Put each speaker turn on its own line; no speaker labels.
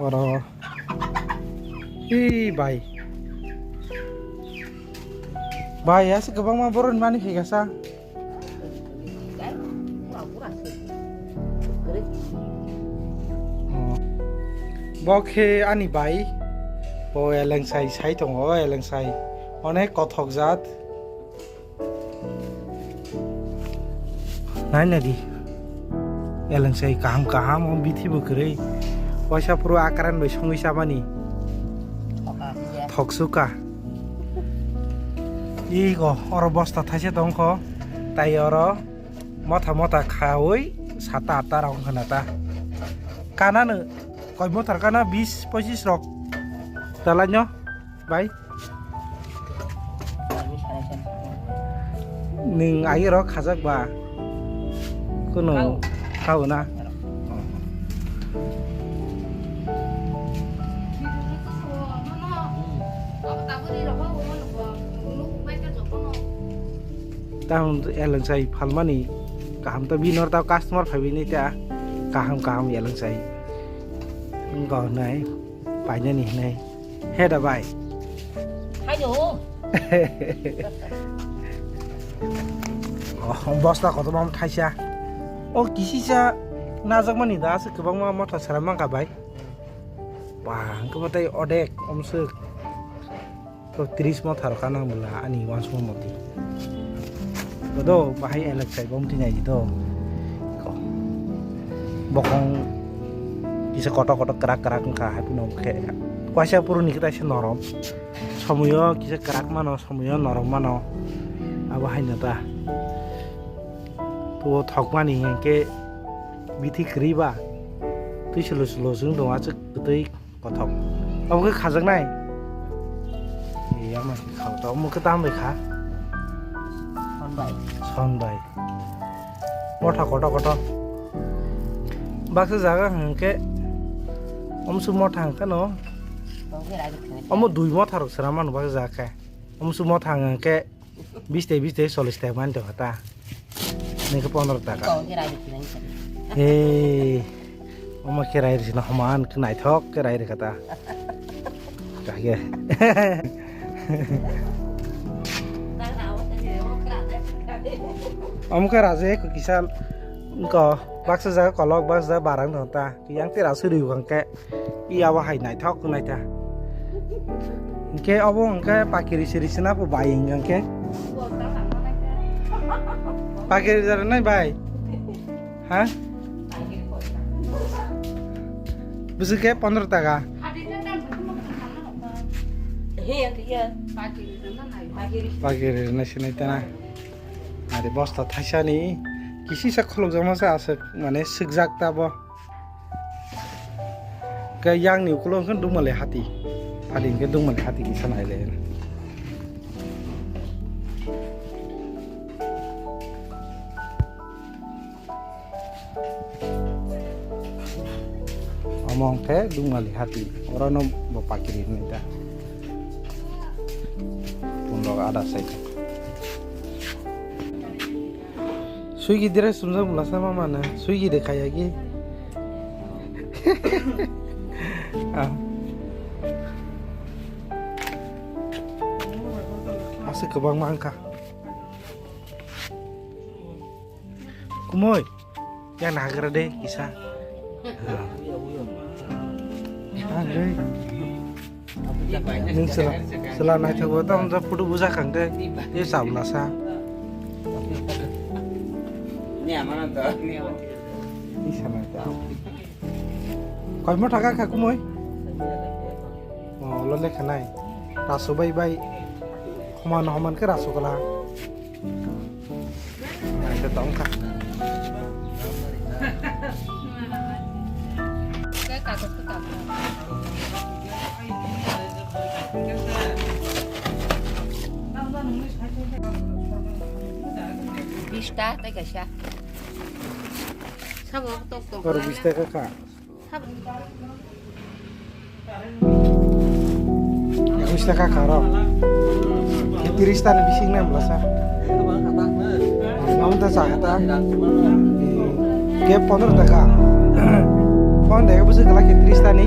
Oro. Ih, bay. Bay ya segabang mah boron mani higasa. Bokhe ani bay. Bo eleng sai sai tong o eleng sai. Onek kothok jat. Nai nadi. Eleng sai kaham om bithi bukrei. Waisa puro akaran bai songi sabani. Thoksuka. Igo oro bosta thaise tongkho. Tai oro motha khaoi 7-8 rong khanata. Kanano koi motar kana 20-25 rok. Dalanyo. Bai. Ning ai rok khajak ba. Kuno khau na. Tao eleng sai phalmani kaham ta binor tao customer phabini ta kaham eleng sai go nai panya ni nai he da bai hayo oh bosta ko to bam thaisa o kisisa najak mani da se kobang ma motha saramang ka bai ba ko tai odek omsuk to 30 motha kana mula ani 1 moti Bodo bahaya elek sai bom tinai itu. Bokong bisa kotok-kotok kerak-kerak ka hapi nom ke. Kuasa puru ni kita norom. Samuyo kisa kerak mano samuyo norom mano. Abahai nata. Tu thok mani ke bithi kriba. Tu selo sung dong acek betai kotok. Amu ke khajak nai. Iya mas khau to mu ke tam bai kha. Son bai motha koto baksa jaga hangke omsu motha hangka no omo 2 motha rok saraman baksa jaga omsu motha hangke 20 40 টাকা মান hata neke 15 টাকা omo kerai ri na haman knai thok kerai ri kata kage Omka raje ko kisal ko baksa jaga kolok baksa barang thota yang tira suriu kangke iya wa hai nai thok nai ta ke obo angke pakiri sirisna po buying kangke pakiri jar nai bai ha busu ke 15 টাকা pakiri na sinai ta na Ada bosta thaisa ni kisi sa kholok jama sa asek mane sigjak ta bo ke yang ni kulong kan dumale hati ading ke dumale hati kisa nai le omong ke dumale hati orono bo pakirin ni ta pundok ada sai Swiggy dire sumza mula sama mana Swiggy de kaya gi Asik kebang mangka Kumoy yang nagar deh kisah Ning sela naik coba tam za pudu buza kang deh ye sabla sa Ini mana tuh? Ini sana tuh. Kau mau thaka kaku moy? Oh, lo lek kanai. Rasu bai Homan ke rasu kala. Nah, itu tong ka.
Bista, tay ka siya. Sabo tok.
Baru bista ka ka. Ya bista ka karo. Tiristan bising na blasa. Namun ta sakata. Ke 15 টাকা. Pon dega busu kala ke tiristan ni.